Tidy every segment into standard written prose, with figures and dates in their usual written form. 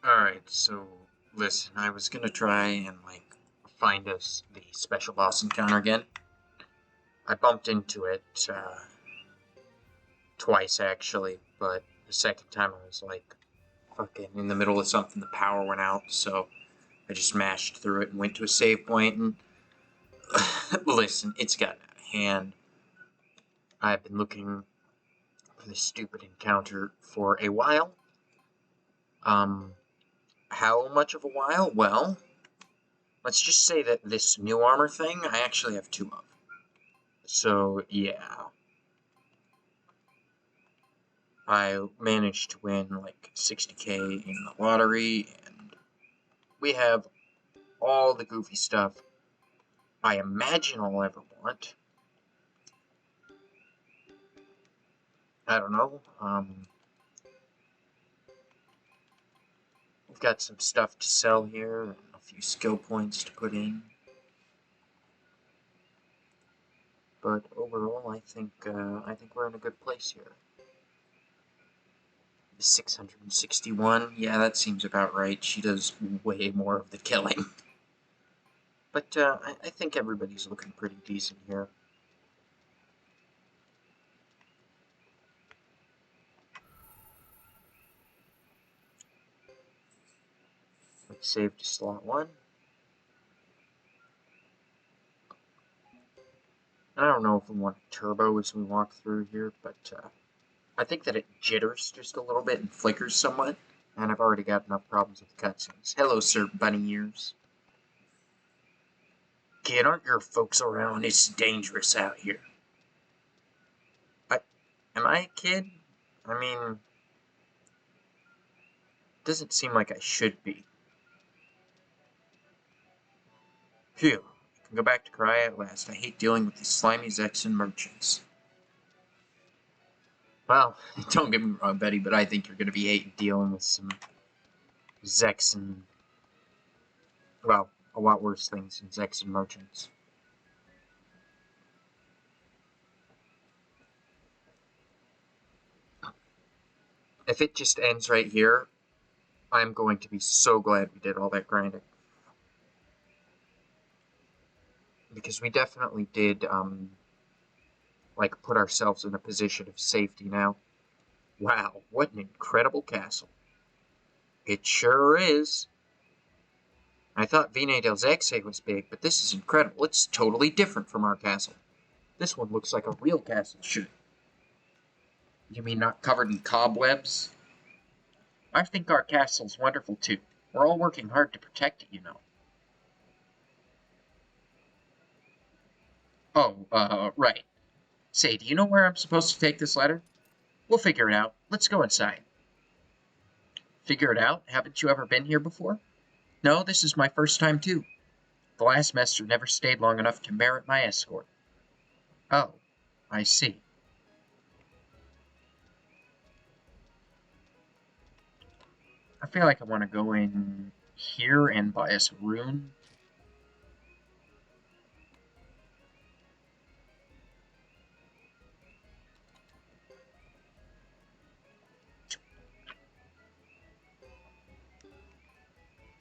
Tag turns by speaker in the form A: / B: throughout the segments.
A: Alright, so listen, I was gonna try and find us the special boss encounter again. I bumped into it twice actually, but the second time I was fucking in the middle of something, the power went out, so I just mashed through it and went to a save point and listen, it's gotten out of hand. I've been looking for this stupid encounter for a while. Um, how much of a while? Well, let's just say that this new armor thing, I actually have two of. So, yeah. I managed to win like 60k in the lottery, and we have all the goofy stuff I imagine I'll ever want. I don't know. We've got some stuff to sell here, and a few skill points to put in. But overall, I think we're in a good place here. 661, yeah, that seems about right. She does way more of the killing. But I think everybody's looking pretty decent here. Let's save to slot 1. I don't know if we want turbo as we walk through here, but I think that it jitters just a little bit and flickers somewhat, and I've already got enough problems with cutscenes. Hello, Sir Bunny Ears. Kid, aren't your folks around? It's dangerous out here. Am I a kid? I mean, doesn't seem like I should be. Phew, I can go back to Cry at last. I hate dealing with these slimy Zexan merchants. Well, don't get me wrong, Betty, but I think you're going to be hating dealing with some Zexan, well, a lot worse things than Zexan merchants. If it just ends right here, I'm going to be so glad we did all that grinding. Because we definitely did, put ourselves in a position of safety now. Wow, what an incredible castle. It sure is. I thought Vine del Zexe was big, but this is incredible. It's totally different from our castle. This one looks like a real castle should. You mean not covered in cobwebs? I think our castle's wonderful too. We're all working hard to protect it, you know. Oh, right. Say, do you know where I'm supposed to take this letter? We'll figure it out. Let's go inside. Figure it out? Haven't you ever been here before? No, this is my first time too. The last master never stayed long enough to merit my escort. Oh, I see. I feel like I want to go in here and buy us a rune.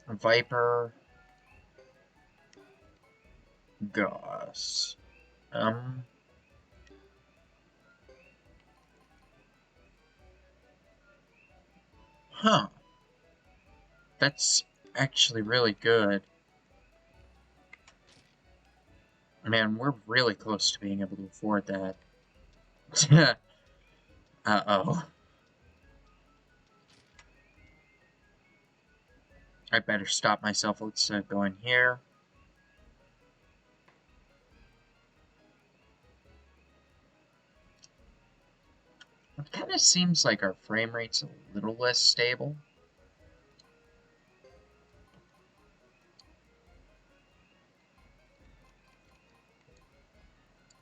A: A Viper. Goss. Huh. That's actually really good. Man, we're really close to being able to afford that. Uh-oh. I better stop myself. Let's go in here. It kind of seems like our frame rate's a little less stable.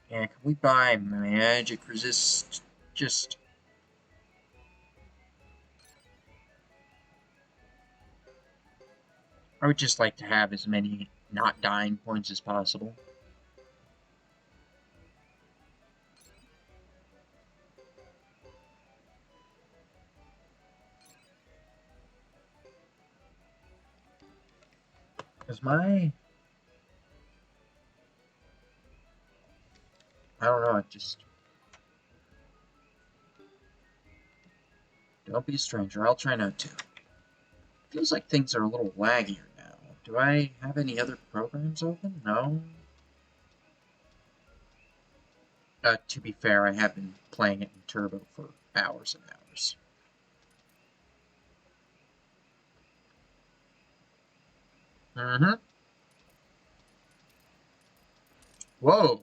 A: Yeah, can we buy magic resist? Just... I would just like to have as many not dying points as possible. Is my... I don't know, it just... Don't be a stranger, I'll try not to. Feels like things are a little laggier now. Do I have any other programs open? No? To be fair, I have been playing it in Turbo for hours and hours. Mm-hmm. Whoa!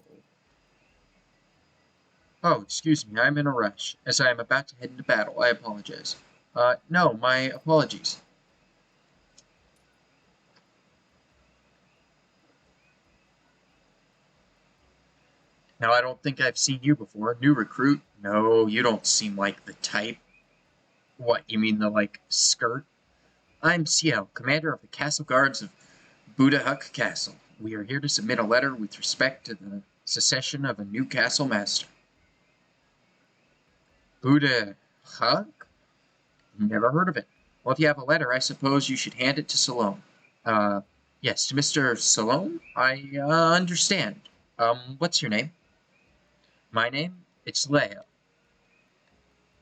A: Oh, excuse me, I'm in a rush. As I am about to head into battle, I apologize. No, my apologies. Now, I don't think I've seen you before. New recruit? No, you don't seem like the type. What, you mean the, skirt? I'm Ciel, commander of the Castle Guards of Buddha Huck Castle. We are here to submit a letter with respect to the secession of a new castle master. Buddha Huck? Never heard of it. Well, if you have a letter, I suppose you should hand it to Salome. Yes, to Mr. Salome? I, understand. What's your name? My name? It's Leo.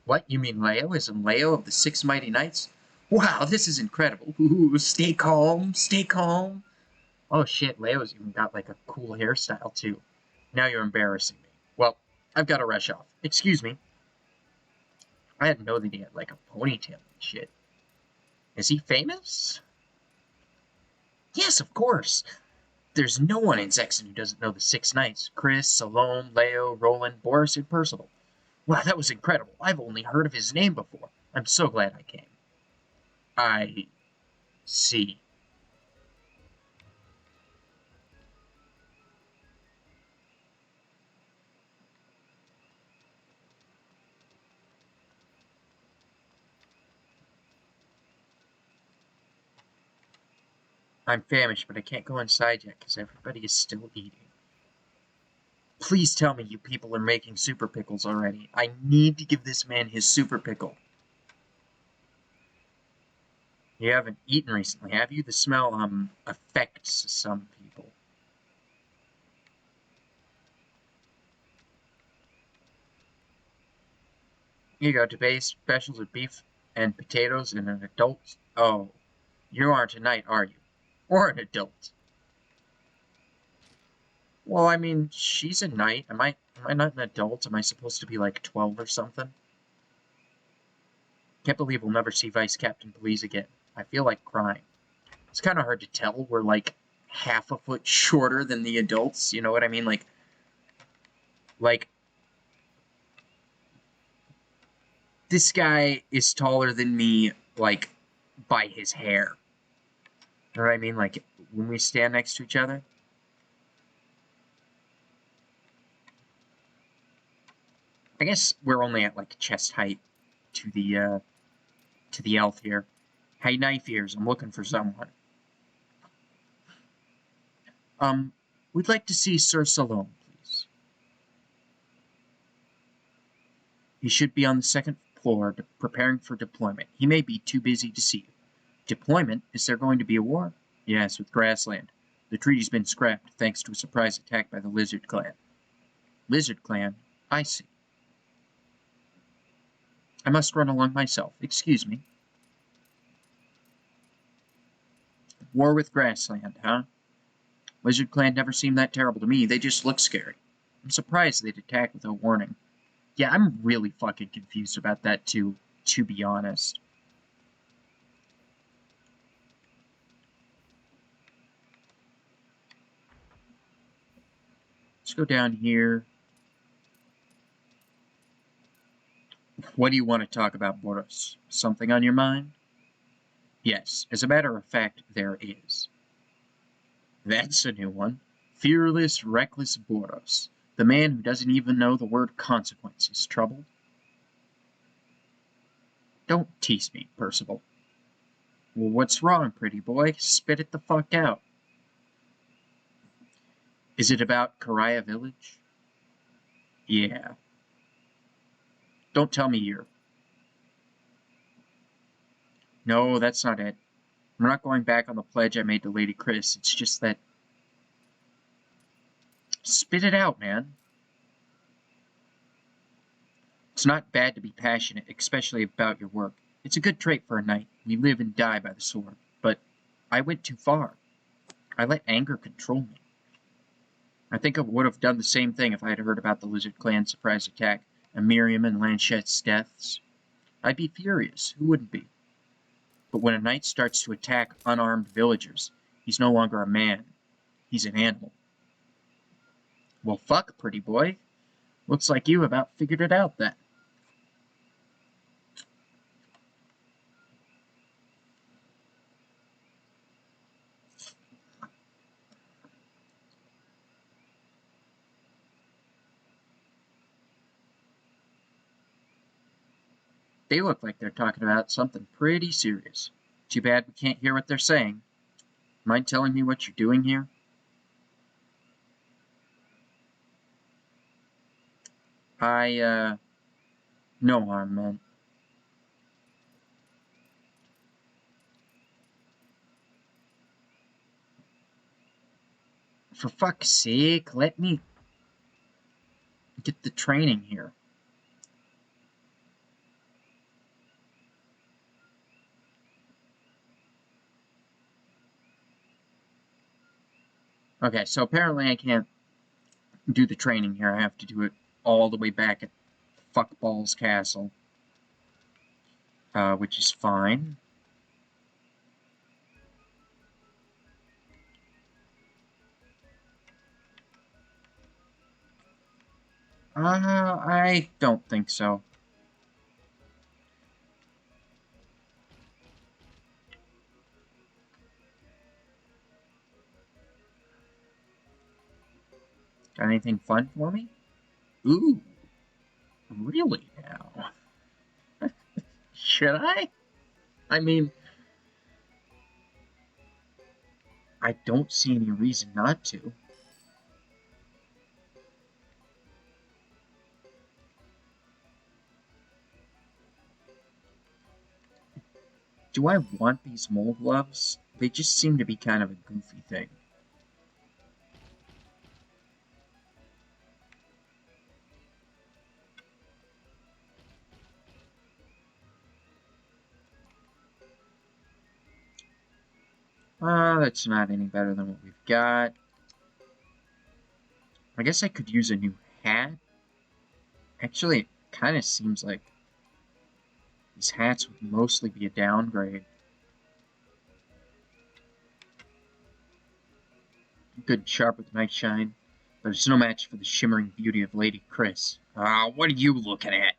A: What, you mean Leo as in Leo of the Six Mighty Knights? Wow, this is incredible. Ooh, stay calm, stay calm. Oh shit, Leo's even got like a cool hairstyle too. Now you're embarrassing me. Well, I've got to rush off. Excuse me. I didn't know that he had like a ponytail and shit. Is he famous? Yes, of course. There's no one in Zexon who doesn't know the Six Knights. Chris, Salome, Leo, Roland, Boris, and Percival. Wow, that was incredible. I've only heard of his name before. I'm so glad I came. I see. I'm famished, but I can't go inside yet because everybody is still eating. Please tell me you people are making super pickles already. I need to give this man his super pickle. You haven't eaten recently, have you? The smell, affects some people. Here you go, today's specials of beef and potatoes and an adult. Oh, you aren't a knight, are you? Or an adult? Well, I mean, she's a knight. Am I not an adult? Am I supposed to be like 12 or something? Can't believe we'll never see Vice Captain Police again. I feel like crying. It's kind of hard to tell. We're like half a foot shorter than the adults. You know what I mean? Like this guy is taller than me, like by his hair. You know what I mean? Like when we stand next to each other. I guess we're only at like chest height to the elf here. Hey, knife ears, I'm looking for someone. We'd like to see Sir Salome, please. He should be on the second floor preparing for deployment. He may be too busy to see you. Deployment? Is there going to be a war? Yes, with Grassland. The treaty's been scrapped thanks to a surprise attack by the Lizard Clan. Lizard Clan? I see. I must run along myself. Excuse me. War with Grassland, huh? Lizard Clan never seemed that terrible to me. They just look scary. I'm surprised they'd attack without warning. Yeah, I'm really fucking confused about that too, to be honest. Let's go down here. What do you want to talk about, Boris? Something on your mind? Yes, as a matter of fact, there is. That's a new one. Fearless, reckless Boros. The man who doesn't even know the word consequence is troubled. Don't tease me, Percival. Well, what's wrong, pretty boy? Spit it the fuck out. Is it about Karaya Village? Yeah. Don't tell me you're... No, that's not it. I'm not going back on the pledge I made to Lady Chris. It's just that... Spit it out, man. It's not bad to be passionate, especially about your work. It's a good trait for a knight. We live and die by the sword. But I went too far. I let anger control me. I think I would have done the same thing if I had heard about the Lizard Clan's surprise attack, and Miriam and Lanchette's deaths. I'd be furious. Who wouldn't be? But when a knight starts to attack unarmed villagers, he's no longer a man. He's an animal. Well, fuck, pretty boy. Looks like you about figured it out then. They look like they're talking about something pretty serious. Too bad we can't hear what they're saying. Mind telling me what you're doing here? No harm, man. For fuck's sake, let me get the training here. Okay, so apparently I can't do the training here. I have to do it all the way back at Fuckball's Castle. Which is fine. I don't think so. Got anything fun for me? Ooh. Really now? Should I? I mean, I don't see any reason not to. Do I want these mole gloves? They just seem to be kind of a goofy thing. That's not any better than what we've got. I guess I could use a new hat. Actually, it kind of seems like these hats would mostly be a downgrade. Good sharp with night shine, but it's no match for the shimmering beauty of Lady Chris. What are you looking at?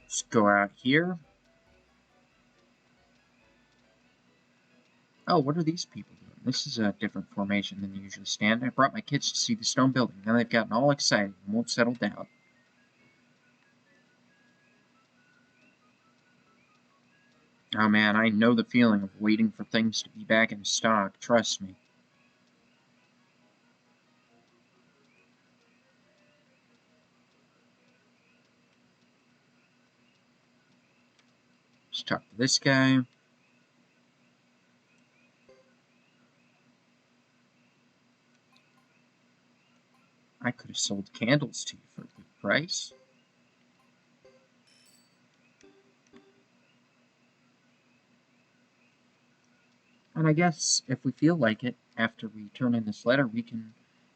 A: Let's go out here. Oh, what are these people doing? This is a different formation than they usually stand. I brought my kids to see the stone building. Now they've gotten all excited and won't settle down. Oh man, I know the feeling of waiting for things to be back in stock. Trust me. Let's talk to this guy. I could have sold candles to you for a good price. And I guess if we feel like it, after we turn in this letter, we can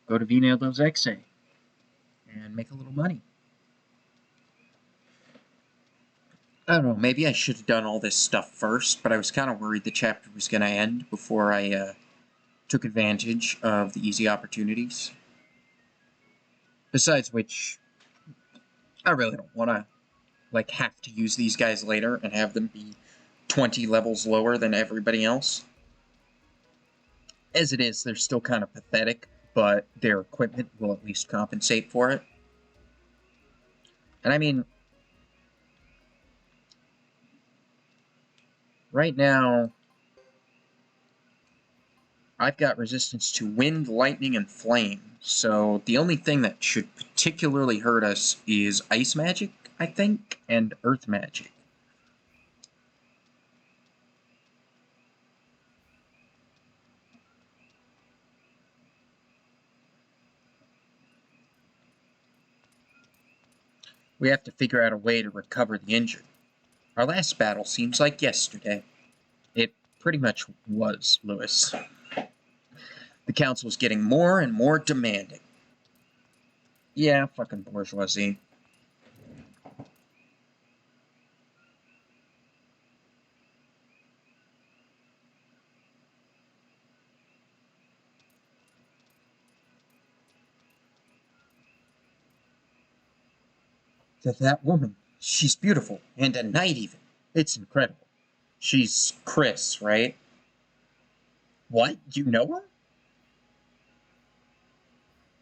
A: go to Vino dos Exe and make a little money. I don't know, maybe I should have done all this stuff first, but I was kind of worried the chapter was going to end before I took advantage of the easy opportunities. Besides which, I really don't want to have to use these guys later and have them be 20 levels lower than everybody else. As it is, they're still kind of pathetic, but their equipment will at least compensate for it. And I mean, right now, I've got resistance to wind, lightning, and flame. So the only thing that should particularly hurt us is ice magic, I think, and earth magic. We have to figure out a way to recover the injured. Our last battle seems like yesterday. It pretty much was, Lewis. The council's getting more and more demanding. Yeah, fucking bourgeoisie. That woman, she's beautiful, and at night even. It's incredible. She's Chris, right? What? You know her?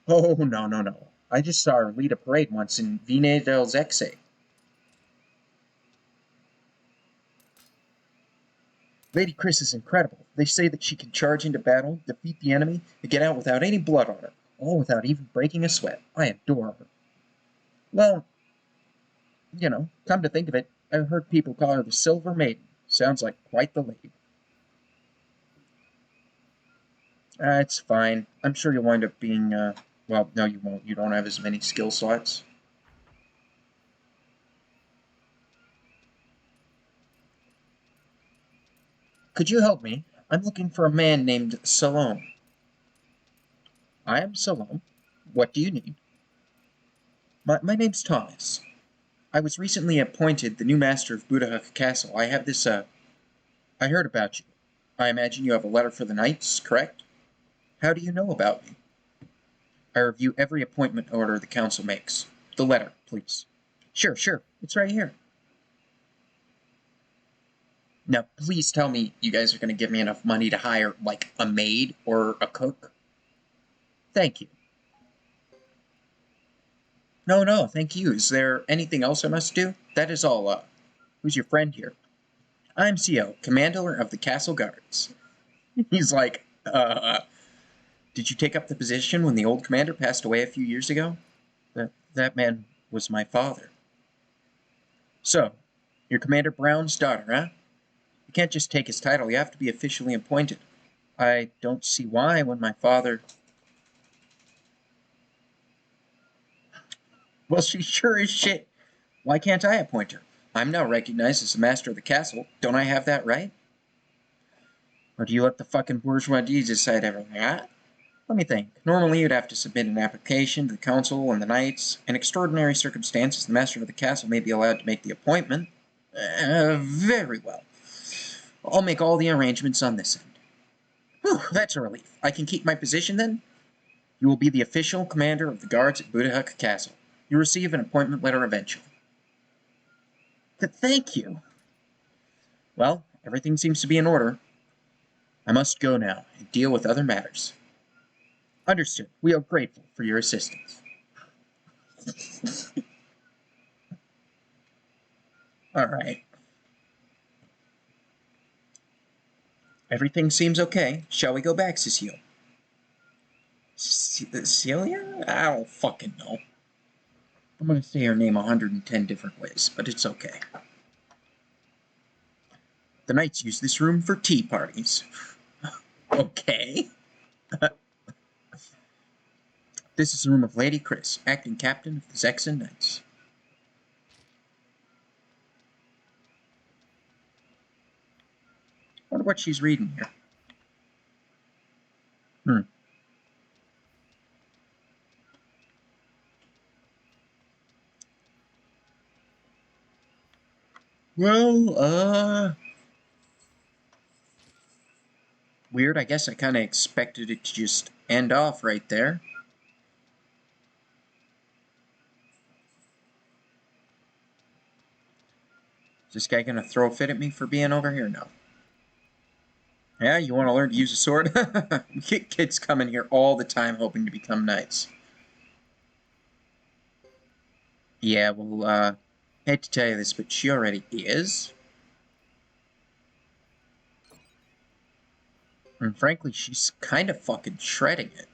A: Oh, no. I just saw her lead a parade once in Vine del Zexe. Lady Chris is incredible. They say that she can charge into battle, defeat the enemy, and get out without any blood on her, all without even breaking a sweat. I adore her. Well, come to think of it, I've heard people call her the Silver Maiden. Sounds like quite the lady. It's fine. I'm sure you'll wind up being, well, no, you won't. You don't have as many skill slots. Could you help me? I'm looking for a man named Salome. I am Salome. What do you need? My name's Thomas. I was recently appointed the new master of Budahuk Castle. I have this, I heard about you. I imagine you have a letter for the knights, correct? How do you know about me? I review every appointment order the council makes. The letter, please. Sure. It's right here. Now, please tell me you guys are going to give me enough money to hire, like, a maid or a cook. Thank you. No, thank you. Is there anything else I must do? That is all. Who's your friend here? I'm CO, commander of the castle guards. He's like, did you take up the position when the old commander passed away a few years ago? That man was my father. So, you're Commander Brown's daughter, huh? You can't just take his title, you have to be officially appointed. I don't see why when my father... Well, she sure is shit. Why can't I appoint her? I'm now recognized as the master of the castle. Don't I have that right? Or do you let the fucking bourgeoisie decide everything, huh? Let me think. Normally, you'd have to submit an application to the council and the knights. In extraordinary circumstances, the master of the castle may be allowed to make the appointment. Very well. I'll make all the arrangements on this end. Whew, that's a relief. I can keep my position then? You will be the official commander of the guards at Budahuk Castle. You'll receive an appointment letter eventually. Thank you. Well, everything seems to be in order. I must go now and deal with other matters. Understood. We are grateful for your assistance. Alright. Everything seems okay. Shall we go back, Cecile? Celia? I don't fucking know. I'm gonna say her name 110 different ways, but it's okay. The knights use this room for tea parties. Okay. This is the room of Lady Chris, acting captain of the Zexan Knights. I wonder what she's reading here. Well, weird. I guess I kind of expected it to just end off right there. Is this guy gonna throw a fit at me for being over here? No. Yeah, you want to learn to use a sword? Kids come in here all the time hoping to become knights. Yeah, well, hate to tell you this, but she already is. And frankly, she's kind of fucking shredding it.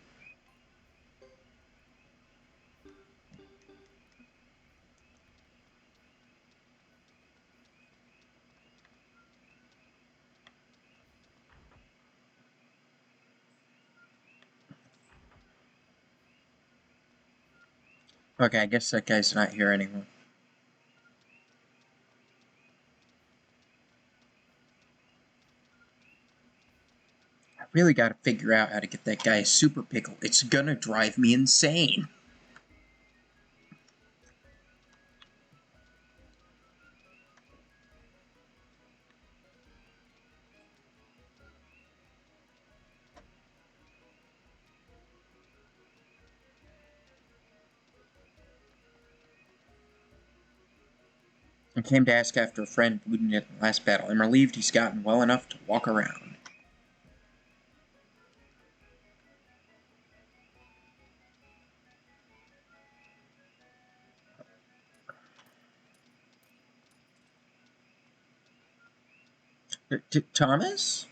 A: Okay, I guess that guy's not here anymore. I really gotta figure out how to get that guy a super pickle. It's gonna drive me insane. I came to ask after a friend wounded in the last battle. I'm relieved he's gotten well enough to walk around. Thomas?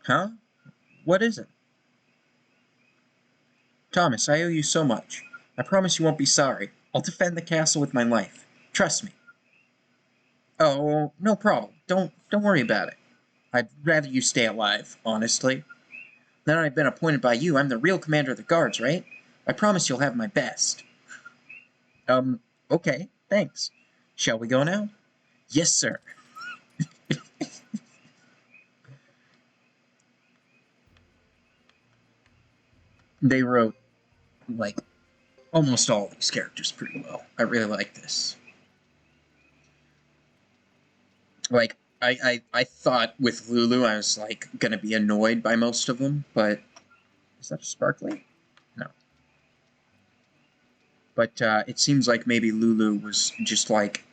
A: Huh? What is it? Thomas, I owe you so much. I promise you won't be sorry. I'll defend the castle with my life. Trust me. Oh, no problem. Don't worry about it. I'd rather you stay alive, honestly. Now that I've been appointed by you, I'm the real commander of the guards, right? I promise you'll have my best. Okay, thanks. Shall we go now? Yes, sir. They wrote, like, almost all these characters pretty well. I really like this. Like, I thought with Lulu I was, like, gonna be annoyed by most of them, but... Is that a sparkly? No. But it seems like maybe Lulu was just, like,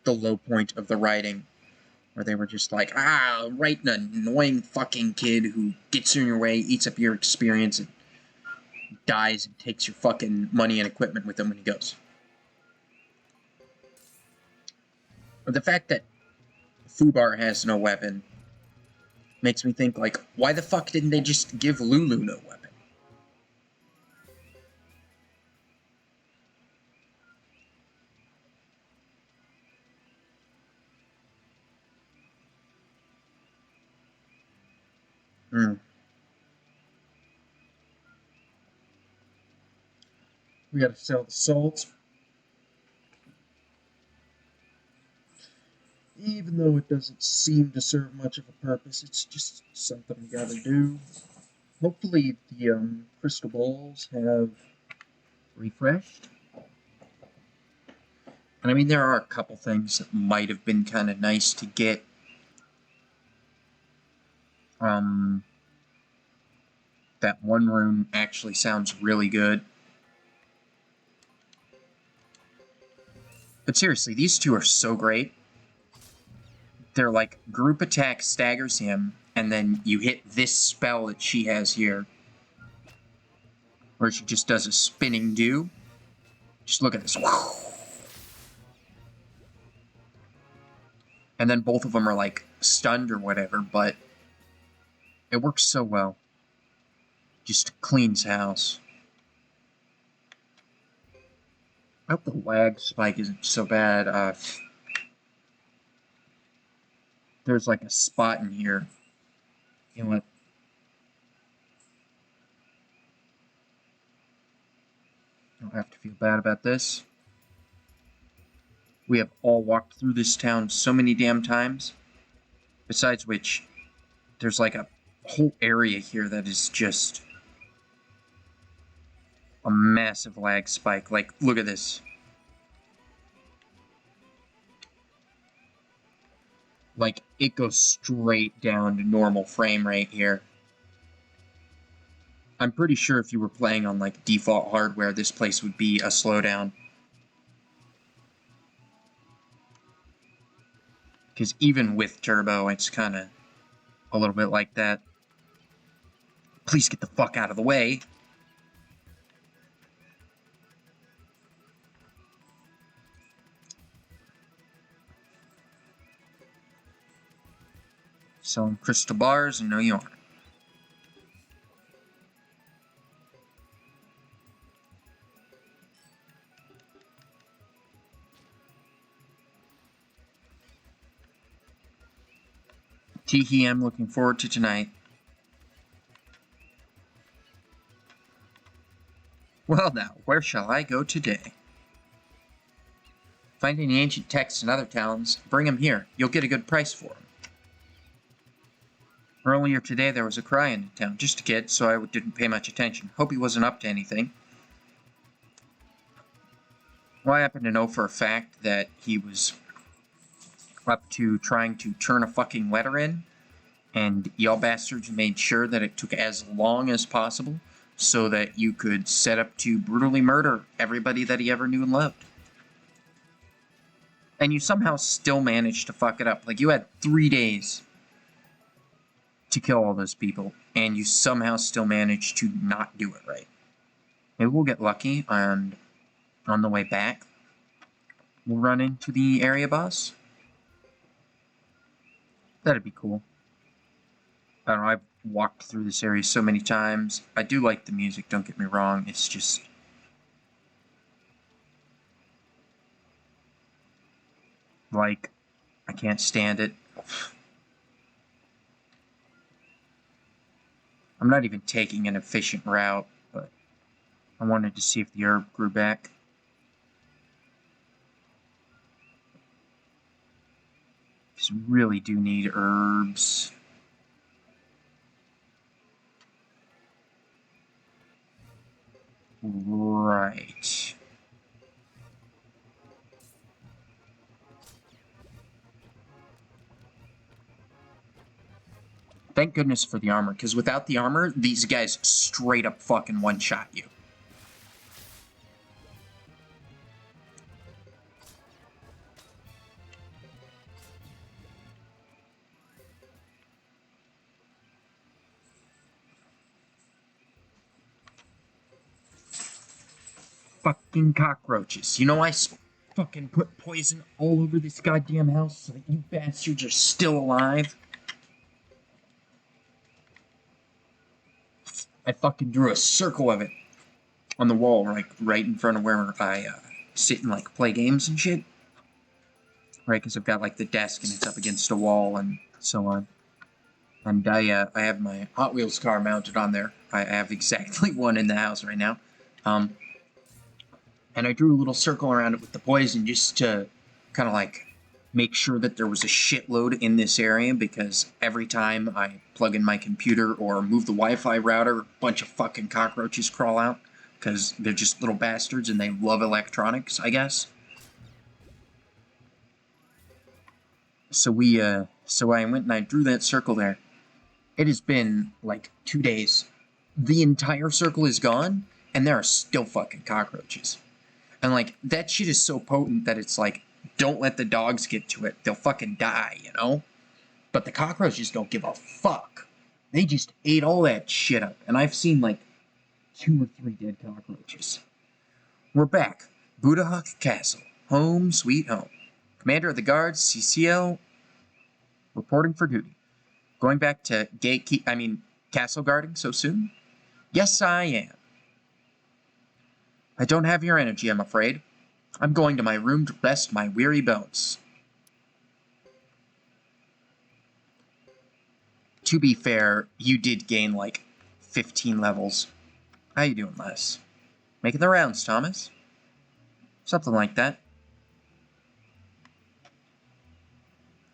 A: the low point of the writing, where they were just like, write an annoying fucking kid who gets in your way, eats up your experience, and dies and takes your fucking money and equipment with him when he goes. But the fact that Fubar has no weapon makes me think, like, why the fuck didn't they just give Lulu no weapon? We gotta sell the salt. Even though it doesn't seem to serve much of a purpose, it's just something we gotta do. Hopefully the crystal balls have refreshed. And I mean, there are a couple things that might have been kind of nice to get. That one room actually sounds really good. But seriously, these two are so great. They're like, group attack staggers him, and then you hit this spell that she has here, where she just does a spinning do. Just look at this. And then both of them are like stunned or whatever, but it works so well. Just cleans house. I hope the lag spike isn't so bad. There's like a spot in here. You know what? I don't have to feel bad about this. We have all walked through this town so many damn times. Besides which, there's like a whole area here that is just a massive lag spike. Like, look at this. Like, it goes straight down to normal frame rate here. I'm pretty sure if you were playing on, like, default hardware, this place would be a slowdown. Because even with turbo, it's kind of a little bit like that. Please get the fuck out of the way. Selling crystal bars, and no you aren't. Teehee, I'm looking forward to tonight. Well now, where shall I go today? Find any ancient texts in other towns, bring them here. You'll get a good price for them. Earlier today there was a cry in town, just a kid, so I didn't pay much attention. Hope he wasn't up to anything. Well, I happen to know for a fact that he was up to trying to turn a fucking letter in, and y'all bastards made sure that it took as long as possible so that you could set up to brutally murder everybody that he ever knew and loved. And you somehow still managed to fuck it up. Like, you had 3 days to kill all those people, and you somehow still managed to not do it right. Maybe we'll get lucky, and on the way back, we'll run into the area boss. That'd be cool. I don't know, I've walked through this area so many times. I do like the music, don't get me wrong. It's just... like, I can't stand it. I'm not even taking an efficient route, but I wanted to see if the herb grew back. Just really do need herbs. Right. Thank goodness for the armor, because without the armor, these guys straight up fucking one-shot you. Fucking cockroaches. You know, I fucking put poison all over this goddamn house so that you bastards are still alive. I fucking drew a circle of it on the wall, like, right in front of where I sit and, like, play games and shit. Right, because I've got, like, the desk and it's up against a wall and so on. And I have my Hot Wheels car mounted on there. I have exactly one in the house right now. And I drew a little circle around it with the poison just to kind of, like, make sure that there was a shitload in this area, because every time I plug in my computer or move the Wi-Fi router, a bunch of fucking cockroaches crawl out, because they're just little bastards and they love electronics, I guess. So I went and I drew that circle there. It has been, like, 2 days. The entire circle is gone, and there are still fucking cockroaches. And, like, that shit is so potent that it's like, don't let the dogs get to it. They'll fucking die, you know? But the cockroaches don't give a fuck. They just ate all that shit up. And I've seen, like, 2 or 3 dead cockroaches. We're back. Budahawk Castle. Home sweet home. Commander of the Guards, CCL, reporting for duty. Going back to castle guarding so soon? Yes, I am. I don't have your energy, I'm afraid. I'm going to my room to rest my weary bones. To be fair, you did gain, like, 15 levels. How you doing, Les? Making the rounds, Thomas? Something like that.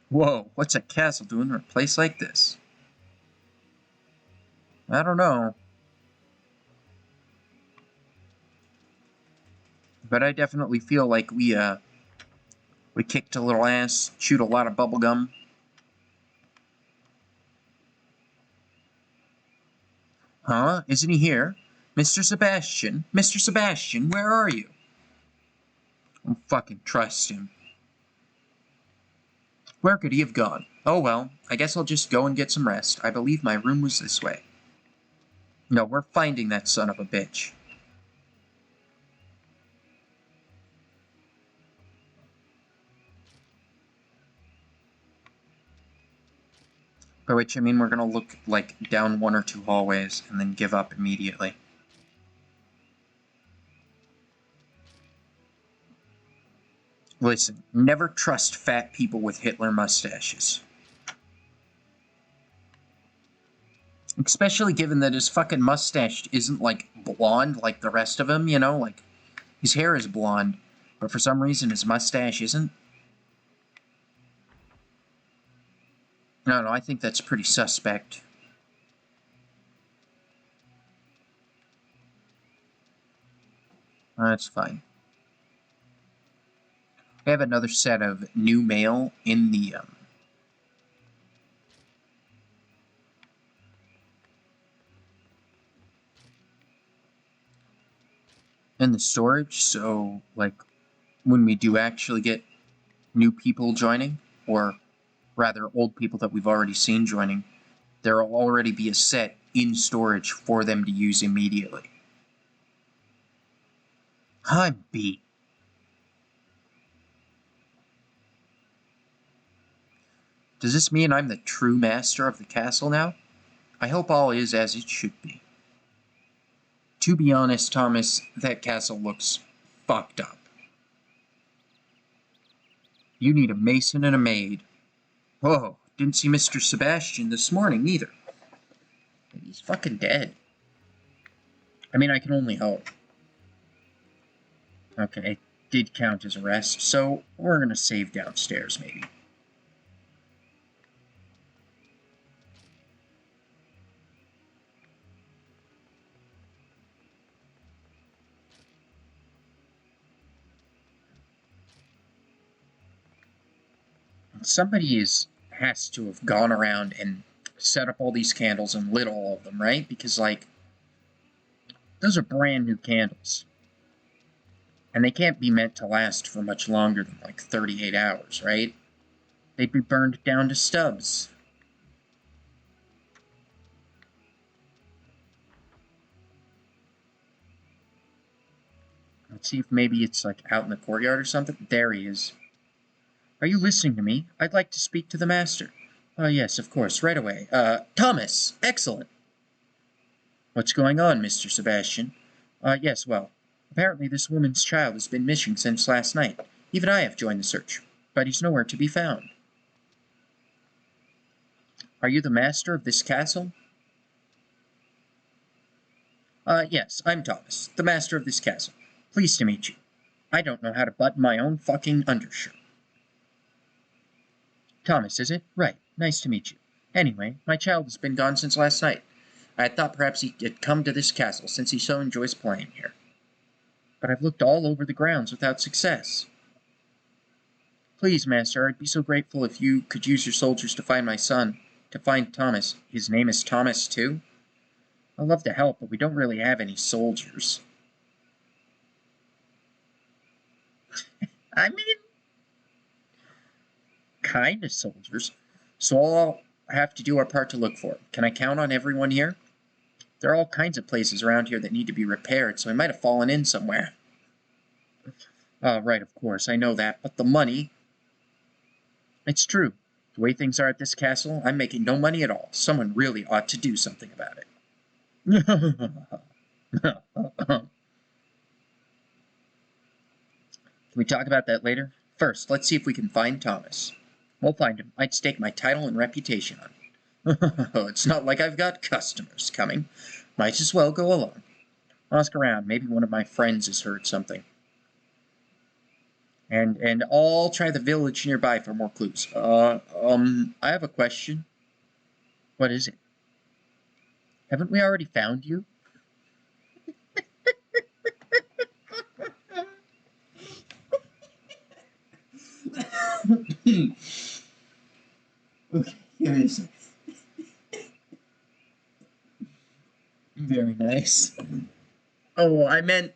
A: Whoa, what's a castle doing in a place like this? I don't know. But I definitely feel like we kicked a little ass, chewed a lot of bubblegum. Huh? Isn't he here? Mr. Sebastian? Mr. Sebastian, where are you? I don't fucking trust him. Where could he have gone? Oh well, I guess I'll just go and get some rest. I believe my room was this way. No, we're finding that son of a bitch. By which I mean we're gonna look, like, down one or two hallways and then give up immediately. Listen, never trust fat people with Hitler mustaches. Especially given that his fucking mustache isn't, like, blonde like the rest of him, you know? Like, his hair is blonde, but for some reason his mustache isn't. No, I think that's pretty suspect. That's fine. We have another set of new mail in the, storage, so, like, when we do actually get new people joining, or rather old people that we've already seen joining, there will already be a set in storage for them to use immediately. I'm beat. Does this mean I'm the true master of the castle now? I hope all is as it should be. To be honest, Thomas, that castle looks fucked up. You need a mason and a maid. Whoa, didn't see Mr. Sebastian this morning either. He's fucking dead. I mean, I can only hope. Okay, it did count as a rest, so we're gonna save downstairs, maybe. Somebody has to have gone around and set up all these candles and lit all of them, right? Because, like, those are brand new candles. And they can't be meant to last for much longer than, like, 38 hours, right? They'd be burned down to stubs. Let's see if maybe it's, like, out in the courtyard or something. There he is. Are you listening to me? I'd like to speak to the master. Yes, of course, right away. Thomas! Excellent! What's going on, Mr. Sebastian? Yes, well, apparently this woman's child has been missing since last night. Even I have joined the search, but he's nowhere to be found. Are you the master of this castle? Yes, I'm Thomas, the master of this castle. Pleased to meet you. I don't know how to button my own fucking undershirt. Thomas, is it? Right. Nice to meet you. Anyway, my child has been gone since last night. I had thought perhaps he had come to this castle since he so enjoys playing here. But I've looked all over the grounds without success. Please, master, I'd be so grateful if you could use your soldiers to find my son. To find Thomas. His name is Thomas, too? I'd love to help, but we don't really have any soldiers. I mean, kind of soldiers. So all I have to do our part to look for him. Can I count on everyone here? There are all kinds of places around here that need to be repaired, so I might have fallen in somewhere. Right, of course, I know that, but the money... It's true. The way things are at this castle, I'm making no money at all. Someone really ought to do something about it. Can we talk about that later? First, let's see if we can find Thomas. We'll find him. I'd stake my title and reputation on it. It's not like I've got customers coming. Might as well go along. Ask around. Maybe one of my friends has heard something. And I'll try the village nearby for more clues. I have a question. What is it? Haven't we already found you? Okay, here it is. Very nice. Oh, I meant...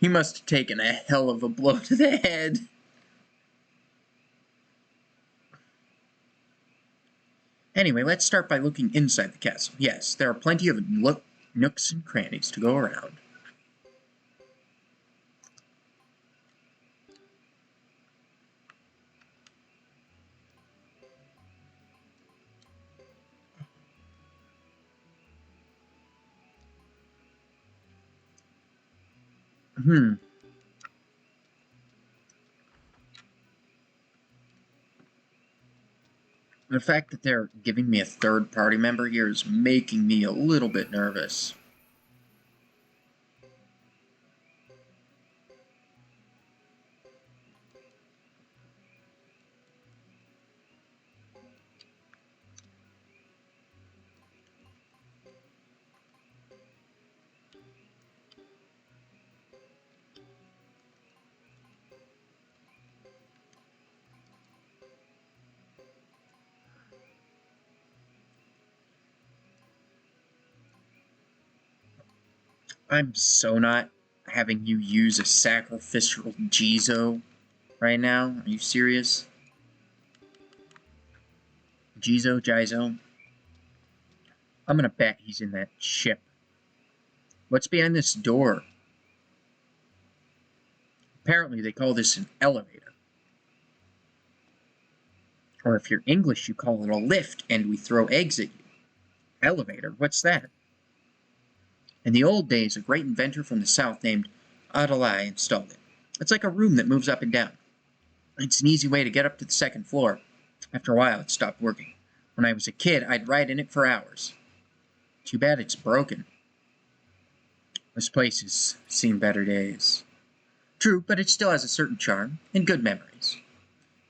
A: He must have taken a hell of a blow to the head. Anyway, let's start by looking inside the castle. Yes, there are plenty of nooks and crannies to go around. The fact that they're giving me a third party member here is making me a little bit nervous. I'm so not having you use a sacrificial Jizo right now. Are you serious? Jizo? I'm gonna bet he's in that ship. What's behind this door? Apparently they call this an elevator. Or if you're English, you call it a lift, and we throw eggs at you. Elevator? What's that? In the old days, a great inventor from the south named Adalai installed it. It's like a room that moves up and down. It's an easy way to get up to the second floor. After a while, it stopped working. When I was a kid, I'd ride in it for hours. Too bad it's broken. This place has seen better days. True, but it still has a certain charm and good memories.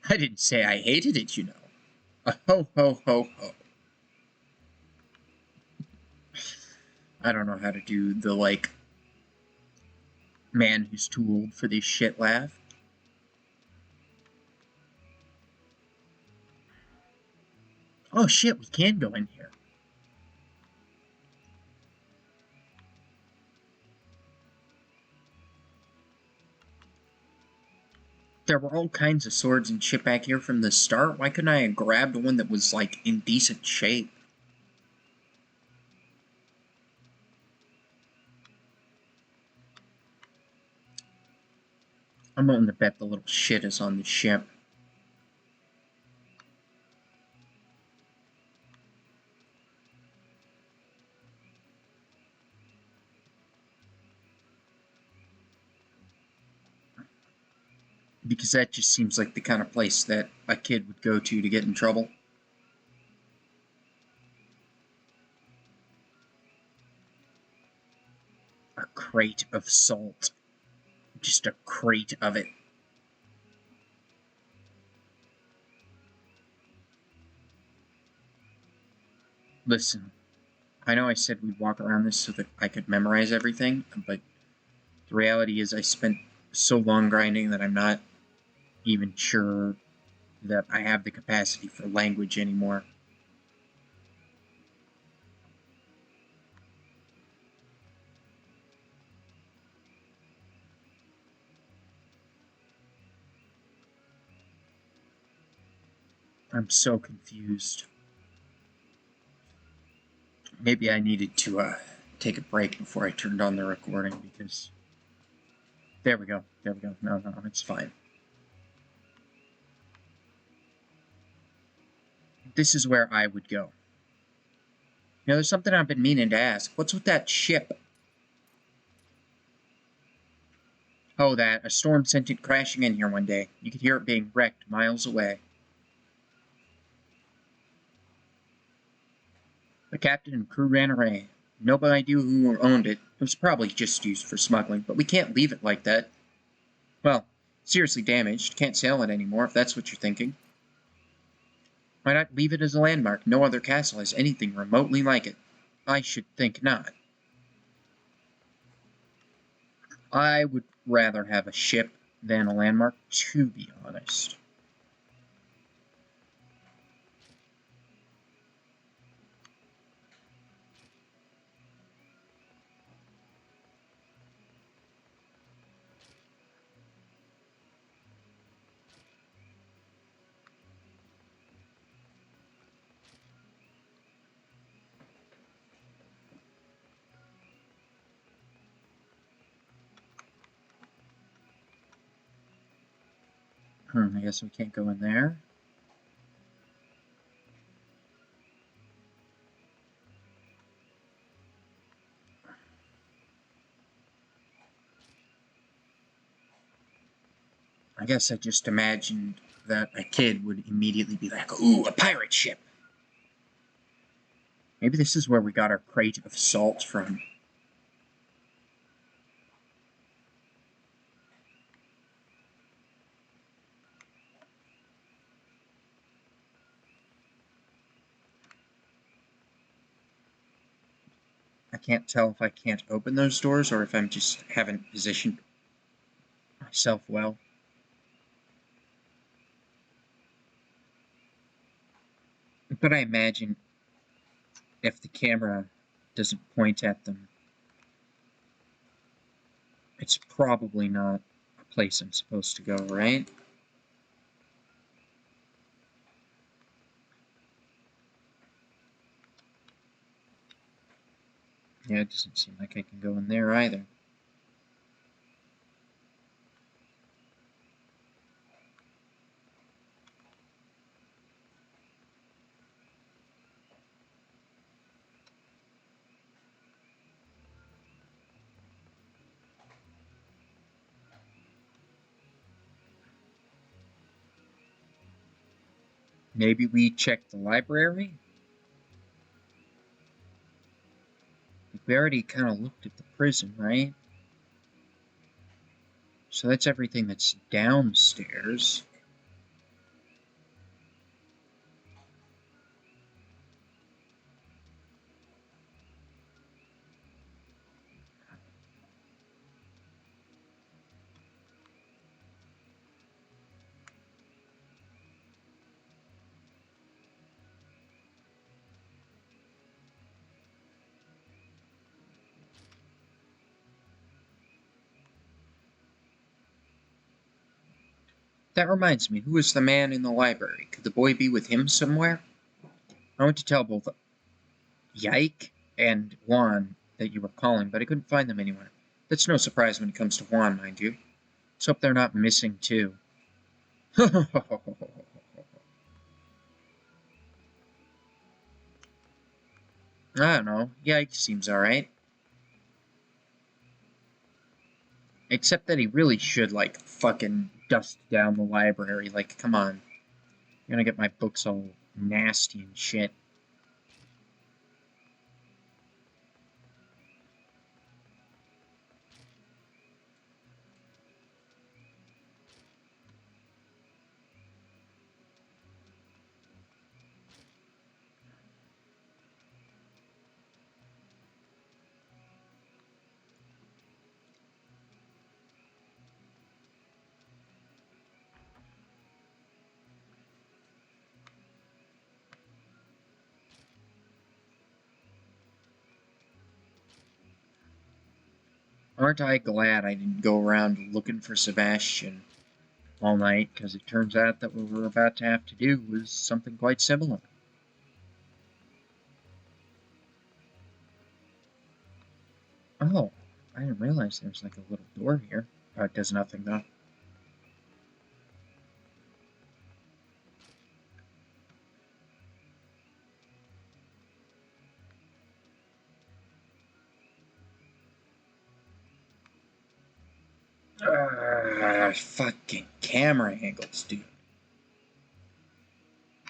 A: I didn't say I hated it, you know. Ho, ho, ho, ho. I don't know how to do the, man who's too old for this shit laugh. Oh shit, we can go in here. There were all kinds of swords and shit back here from the start. Why couldn't I have grabbed one that was, in decent shape? I'm willing to bet the little shit is on the ship. Because that just seems like the kind of place that a kid would go to get in trouble. A crate of salt. Just a crate of it. Listen, I know I said we'd walk around this so that I could memorize everything, but the reality is I spent so long grinding that I'm not even sure that I have the capacity for language anymore. I'm so confused. Maybe I needed to take a break before I turned on the recording because... There we go. No, it's fine. This is where I would go. You know, there's something I've been meaning to ask. What's with that ship? Oh, that. A storm sent it crashing in here one day. You could hear it being wrecked miles away. The captain and crew ran away. Nobody idea who owned it. It was probably just used for smuggling, but we can't leave it like that. Well, seriously damaged. Can't sail it anymore, if that's what you're thinking. Why not leave it as a landmark? No other castle has anything remotely like it. I should think not. I would rather have a ship than a landmark, to be honest. I guess we can't go in there. I guess I just imagined that a kid would immediately be like, ooh, a pirate ship. Maybe this is where we got our crate of salt from. I can't tell if I can't open those doors or if I'm just haven't positioned myself well. But I imagine if the camera doesn't point at them, it's probably not a place I'm supposed to go, right? Yeah, it doesn't seem like I can go in there either. Maybe we check the library? We already kind of looked at the prison, right? So that's everything that's downstairs. That reminds me, who was the man in the library? Could the boy be with him somewhere? I went to tell both Yike and Juan that you were calling, but I couldn't find them anywhere. That's no surprise when it comes to Juan, mind you. Let's hope they're not missing, too. I don't know. Yike seems alright. Except that he really should, like, fucking dust down the library. Like, come on. You're gonna get my books all nasty and shit. Aren't I glad I didn't go around looking for Sebastian all night, because it turns out that what we're about to have to do was something quite similar. Oh, I didn't realize there's like a little door here. Oh, it does nothing though. Fucking camera angles, dude.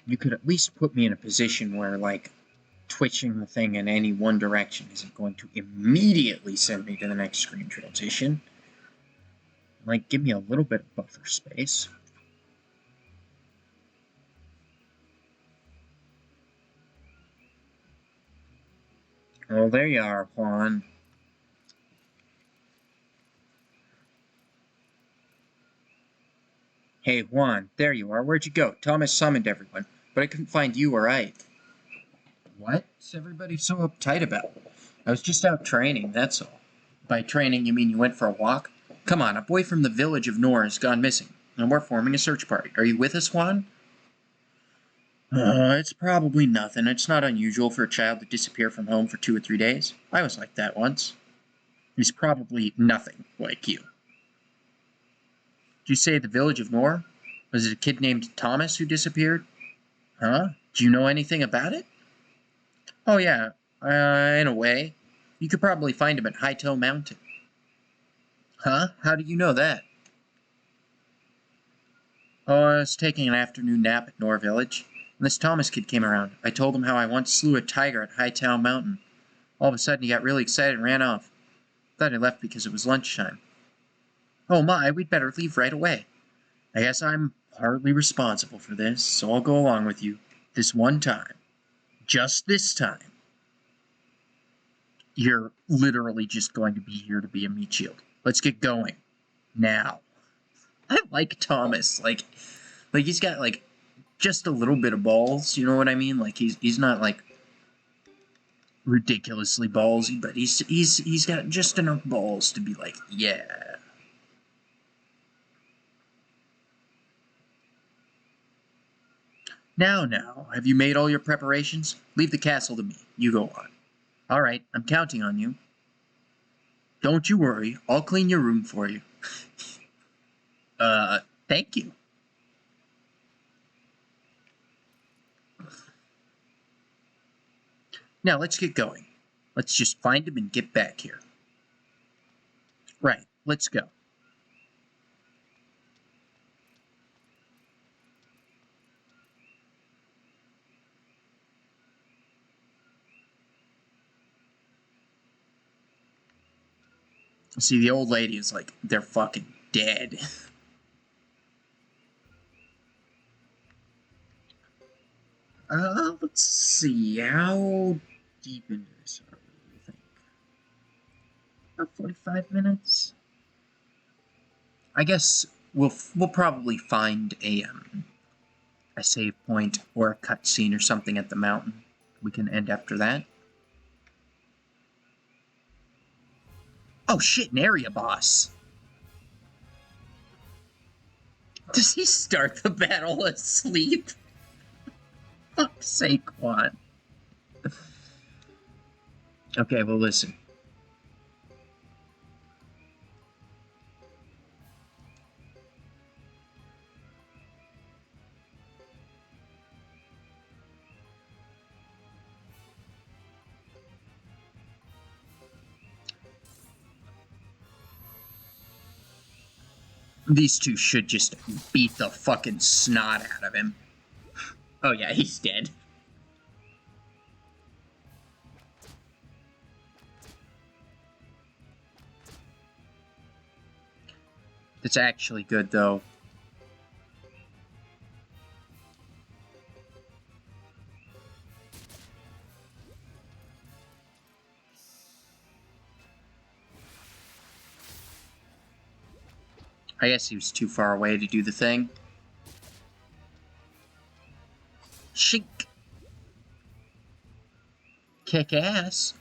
A: You could at least put me in a position where, like, twitching the thing in any one direction isn't going to immediately send me to the next screen transition. Like, give me a little bit of buffer space. Oh, there you are, Juan. Hey, Juan, there you are. Where'd you go? Thomas summoned everyone, but I couldn't find you or Ike. What's everybody so uptight about? I was just out training, that's all. By training, you mean you went for a walk? Come on, a boy from the village of Nor has gone missing, and we're forming a search party. Are you with us, Juan? It's probably nothing. It's not unusual for a child to disappear from home for 2 or 3 days. I was like that once. He's probably nothing like you. Did you say the village of Nor? Was it a kid named Thomas who disappeared? Huh? Do you know anything about it? Oh, yeah. In a way. You could probably find him at Hightoe Mountain. Huh? How do you know that? Oh, I was taking an afternoon nap at Nor Village, and this Thomas kid came around. I told him how I once slew a tiger at Hightown Mountain. All of a sudden, he got really excited and ran off. Thought he left because it was lunchtime. Oh my, we'd better leave right away. I guess I'm partly responsible for this, so I'll go along with you. This one time. Just this time. You're literally just going to be here to be a meat shield. Let's get going. Now. I like Thomas. Like he's got, like, just a little bit of balls, you know what I mean? Like, he's not, like, ridiculously ballsy, but he's got just enough balls to be like, yeah. Now, have you made all your preparations? Leave the castle to me. You go on. All right, I'm counting on you. Don't you worry, I'll clean your room for you. Thank you. Now, let's get going. Let's just find him and get back here. Right, let's go. See, the old lady is like, they're fucking dead. Let's see, how deep into this are we, you think? About 45 minutes? I guess we'll probably find a save point or a cutscene or something at the mountain. We can end after that. Oh shit, an area boss! Does he start the battle asleep? Fuck's sake, Juan. Okay, well listen. These two should just beat the fucking snot out of him. Oh yeah, he's dead. That's actually good, though. I guess he was too far away to do the thing. Shink. Kick ass.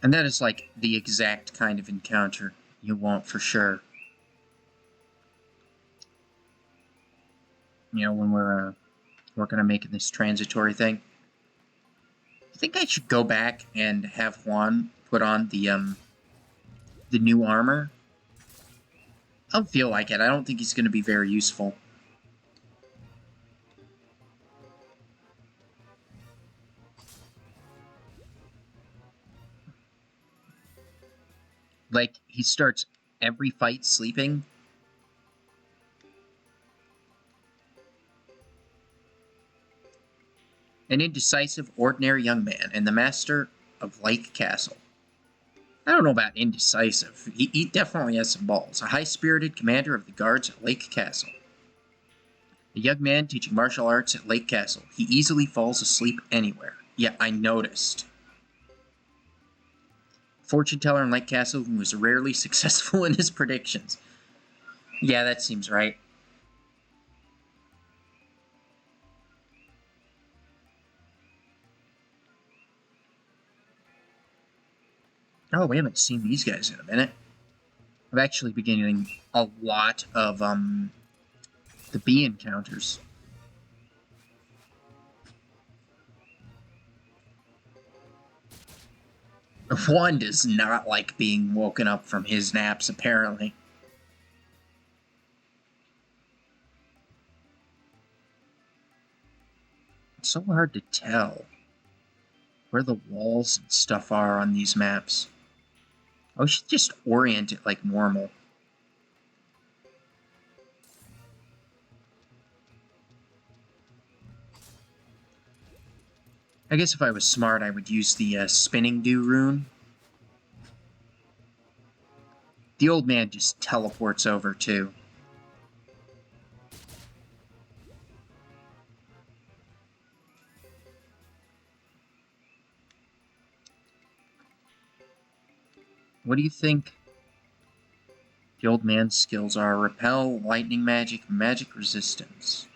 A: And that is like the exact kind of encounter you want for sure. You know, when we're working on making this transitory thing. I think I should go back and have Juan put on the new armor. I don't feel like it. I don't think he's going to be very useful. Like, he starts every fight sleeping. An indecisive, ordinary young man and the master of Lake Castle. I don't know about indecisive. He definitely has some balls. A high-spirited commander of the guards at Lake Castle. A young man teaching martial arts at Lake Castle. He easily falls asleep anywhere. Yeah, I noticed. Fortune teller in Lake Castle who was rarely successful in his predictions. Yeah, that seems right. Oh, we haven't seen these guys in a minute. I've actually been getting a lot of, the bee encounters. Juan does not like being woken up from his naps, apparently. It's so hard to tell where the walls and stuff are on these maps. I should just orient it like normal. I guess if I was smart, I would use the spinning dew rune. The old man just teleports over, too. What do you think the old man's skills are? Repel, lightning magic, magic resistance.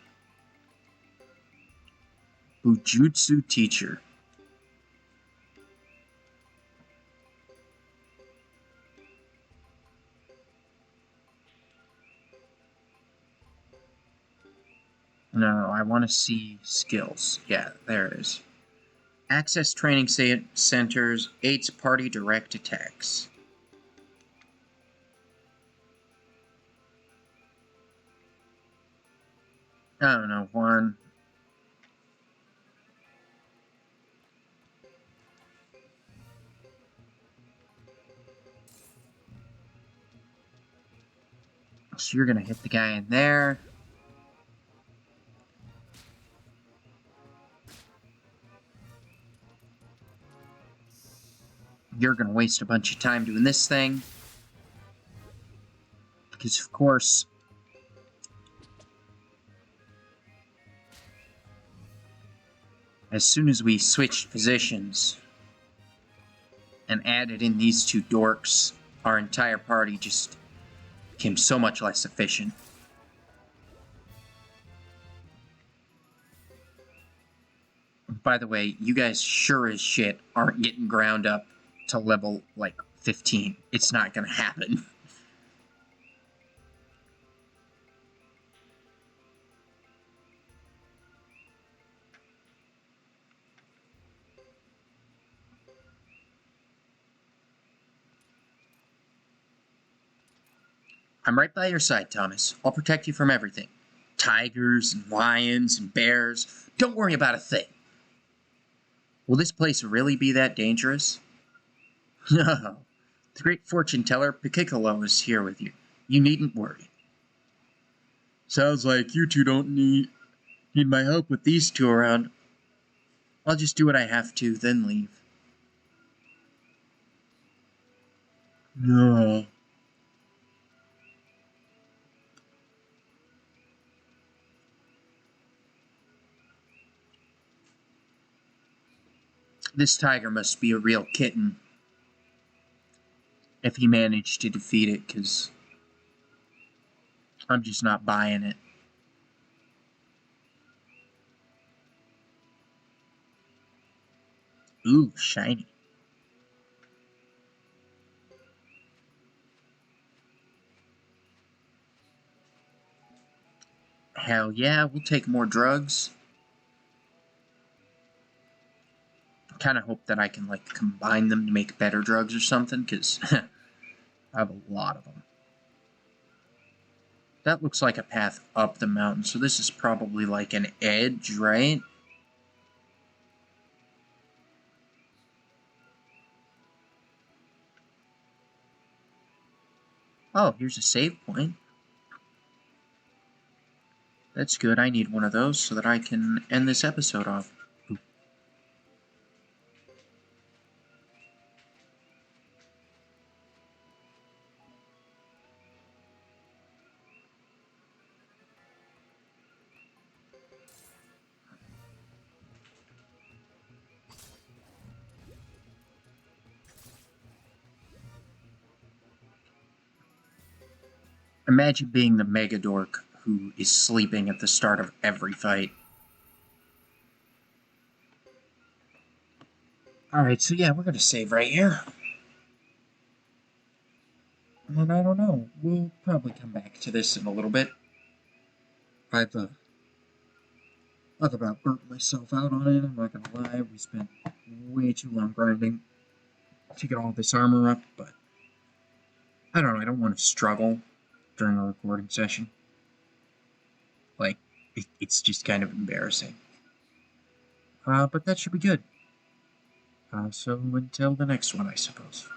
A: Bujutsu teacher. No, I want to see skills. Yeah, there it is. Access training centers, aids party direct attacks. I don't know, Juan. So you're gonna hit the guy in there. You're gonna waste a bunch of time doing this thing. Because, of course, as soon as we switched positions and added in these two dorks, our entire party just became so much less efficient. By the way, you guys sure as shit aren't getting ground up to level, like, 15. It's not gonna happen. I'm right by your side, Thomas. I'll protect you from everything. Tigers and lions and bears. Don't worry about a thing. Will this place really be that dangerous? No. The great fortune teller Piccolo is here with you. You needn't worry. Sounds like you two don't need my help with these two around. I'll just do what I have to, then leave. No. This tiger must be a real kitten. If he managed to defeat it, because I'm just not buying it. Ooh, shiny. Hell yeah, we'll take more drugs. Kind of hope that I can, like, combine them to make better drugs or something, because I have a lot of them. That looks like a path up the mountain, so this is probably like an edge, right? Oh, here's a save point. That's good. I need one of those so that I can end this episode off. Ooh. Imagine being the mega dork who is sleeping at the start of every fight. Alright, so yeah, we're gonna save right here. And I don't know, we'll probably come back to this in a little bit. I've about burnt myself out on it, I'm not gonna lie. We spent way too long grinding to get all this armor up, but I don't know, I don't want to struggle during a recording session. Like, it's just kind of embarrassing. But that should be good. So until the next one, I suppose.